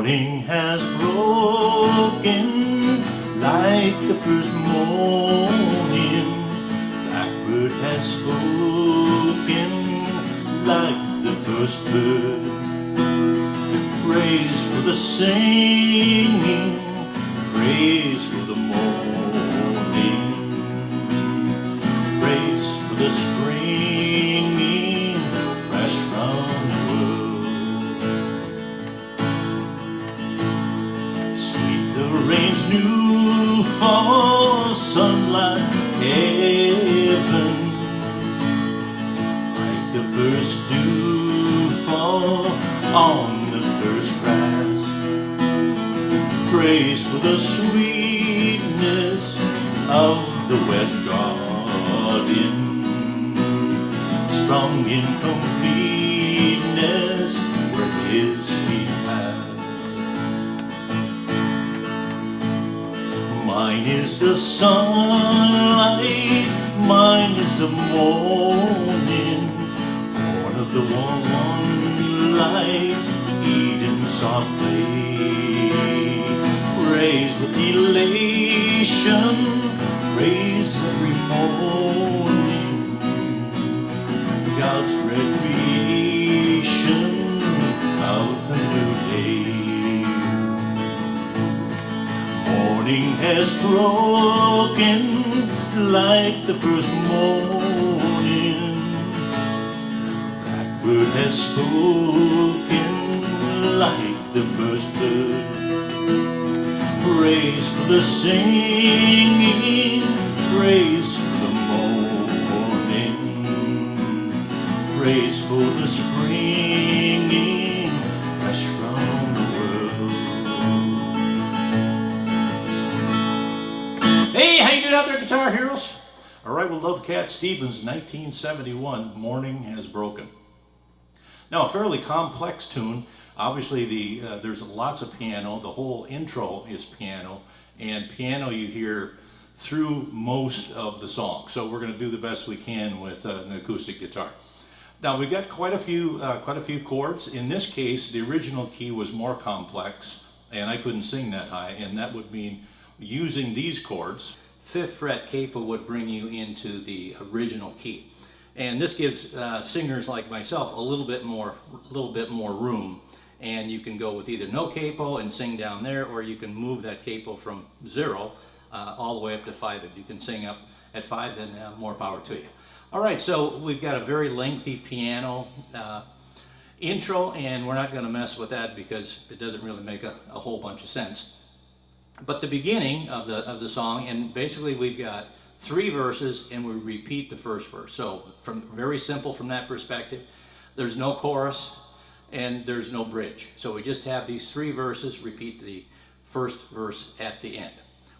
Morning has broken like the first morning. Blackbird has spoken like the first bird. Praise for the singing, praise for the morning, praise for the springing fresh from the world. Sweet the rain's new fall, sunlight heaven, like the first dew fall on the first grass. Praise for the sweetness of the wet garden, strong in completeness where his feet pass. Mine is the sunlight, mine is the morning, born of the one light, Eden softly. Praise with elation, praise every morning, God's recreation of the new day. Morning has broken like the first morning. Blackbird has spoken like the first bird. Praise for the singing, praise for the morning, praise for the springing fresh from the world. Hey, how you doing out there, Guitar Heroes? All right, well, Love Cat Stevens, 1971, Morning Has Broken. Now, a fairly complex tune. Obviously, there's lots of piano. The whole intro is piano, and piano you hear through most of the song. So we're going to do the best we can with an acoustic guitar. Now we've got quite a few chords. In this case, the original key was more complex, and I couldn't sing that high, and that would mean using these chords. 5th fret capo would bring you into the original key, and this gives singers like myself a little bit more room. And you can go with either no capo and sing down there, or you can move that capo from 0 all the way up to 5. If you can sing up at 5, then more power to you. All right, so we've got a very lengthy piano intro, and we're not going to mess with that because it doesn't really make a whole bunch of sense. But the beginning of the song, and basically we've got 3 verses, and we repeat the first verse. So very simple from that perspective. There's no chorus, and there's no bridge. So we just have these 3 verses, repeat the first verse at the end.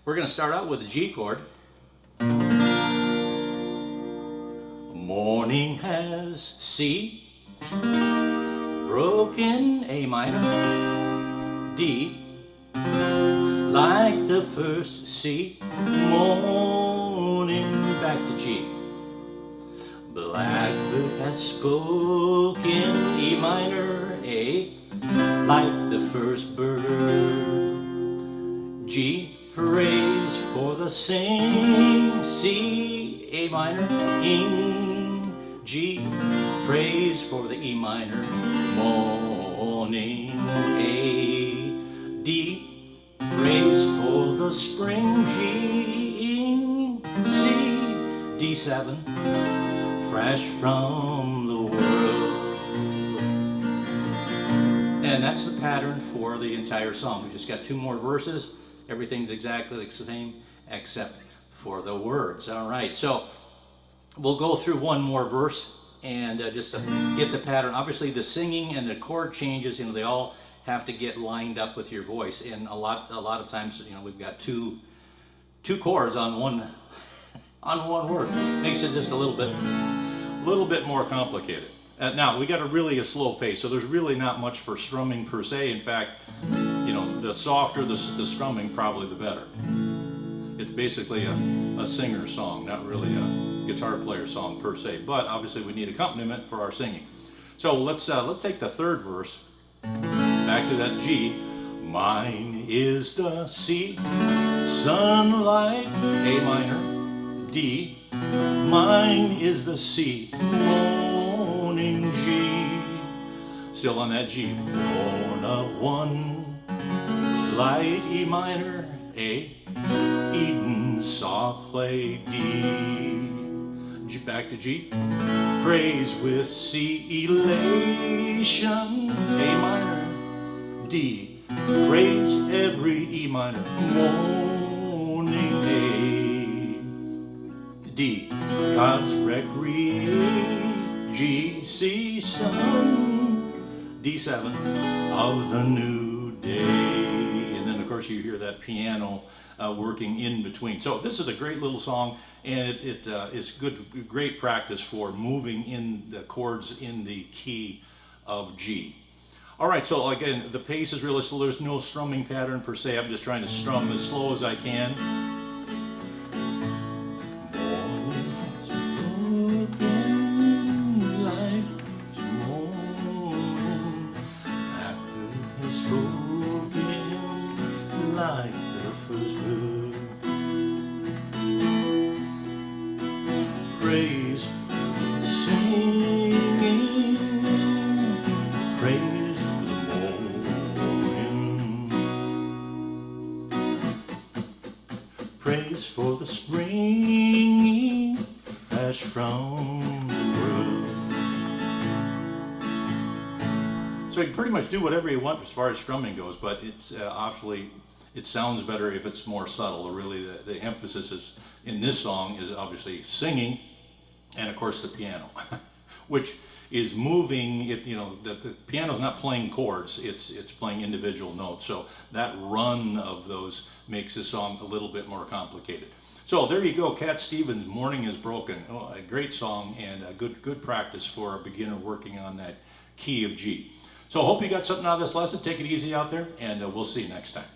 We're going to start out with a G chord. Morning has C, broken A minor, D, like the first C, morning, back to G. Blackbird has spoken E minor, A, like the first bird. G, praise for the singing, C, A minor, ing, G, praise for the E minor, morning, A, D, praise for the spring, G, ing, C, D7, fresh from the world. And that's the pattern for the entire song. We just got 2 more verses. Everything's exactly the same except for the words. All right, so we'll go through one more verse and just to get the pattern. Obviously the singing and the chord changes, they all have to get lined up with your voice. And a lot of times, we've got two chords on one word. Makes it just a little bit more complicated. Now we got a slow pace, so there's really not much for strumming per se. In fact, the softer the strumming, probably the better. It's basically a singer song, not really a guitar player song per se. But obviously we need accompaniment for our singing. So let's take the third verse back to that G. Mine is the sea, sunlight, A minor, D. Mine is the sea, morning, G. Still on that G. Born of one light, E minor, A. Eden, soft play, D. G, back to G. Praise with C, elation, A minor, D. Praise every E minor, morning, A. D. God's recreation, G, C, sun, D7 of the new day. And then of course you hear that piano working in between. So this is a great little song, and it is great practice for moving in the chords in the key of G. All right, so again, the pace is really slow. There's no strumming pattern per se. I'm just trying to strum as slow as I can. Like the first bird. Praise, singing, praise for the morning, praise for the spring, fresh from the world. So you can pretty much do whatever you want as far as strumming goes, but it's obviously, it sounds better if it's more subtle. Really, the emphasis is in this song is obviously singing, and of course the piano, which is moving. It, you know, the piano's not playing chords; it's playing individual notes. So that run of those makes the song a little bit more complicated. So there you go, Cat Stevens, "Morning is Broken." Oh, a great song and a good practice for a beginner working on that key of G. So I hope you got something out of this lesson. Take it easy out there, and we'll see you next time.